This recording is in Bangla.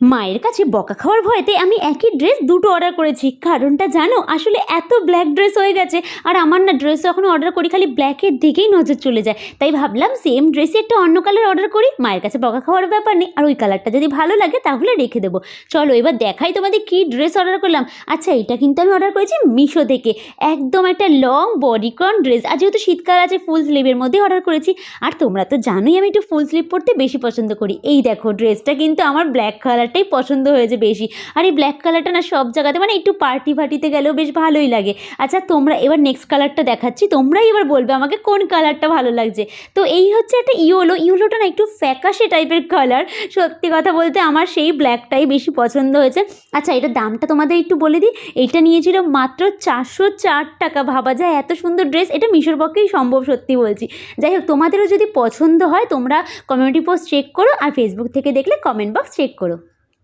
মায়ের কাছে বকা খাওয়ার ভয়তে আমি একই ড্রেস দুটো অর্ডার করেছি। কারণটা জানো, আসলে এত ব্ল্যাক ড্রেস হয়ে গেছে, আর আমার না ড্রেস যখন অর্ডার করি খালি ব্ল্যাকের দিকেই নজর চলে যায়। তাই ভাবলাম সেম ড্রেসে একটা অন্য কালার অর্ডার করি, মায়ের কাছে বকা খাওয়ার ব্যাপার নেই, আর ওই কালারটা যদি ভালো লাগে তাহলে রেখে দেবো। চলো এবার দেখাই তোমাদের কী ড্রেস অর্ডার করলাম। আচ্ছা, এটা কিন্তু আমি অর্ডার করেছি মিশো থেকে। একদম একটা লং বডিকন ড্রেস, আর যেহেতু শীতকাল আছে ফুল স্লিভের মধ্যে অর্ডার করেছি। আর তোমরা তো জানোই আমি একটু ফুল স্লিভ পরতে বেশি পছন্দ করি। এই দেখো ড্রেসটা কিন্তু আমার ব্ল্যাক কালারটাই পছন্দ হয়েছে বেশি। আর এই ব্ল্যাক কালারটা না সব জায়গাতে মানে একটু পার্টি ফার্টিতে গেলেও বেশ ভালোই লাগে। আচ্ছা তোমরা এবার নেক্সট কালারটা দেখাচ্ছি, তোমরাই এবার বলবে আমাকে কোন কালারটা ভালো লাগছে। তো এই হচ্ছে একটা ইয়েলোটা না একটু ফ্যাকাশে টাইপের কালার। সত্যি কথা বলতে আমার সেই ব্ল্যাকটাই বেশি পছন্দ হয়েছে। আচ্ছা এটার দামটা তোমাদের একটু বলে দিই। এইটা নিয়েছিল মাত্র 404 টাকা। ভাবা যায় এত সুন্দর ড্রেস, এটা মিশোর পক্ষেই সম্ভব, সত্যি বলছি। যাই হোক, তোমাদেরও যদি পছন্দ হয় তোমরা কমিউনিটি পোস্ট চেক করো, আর ফেসবুক থেকে দেখলে কমেন্ট বক্স চেক করো।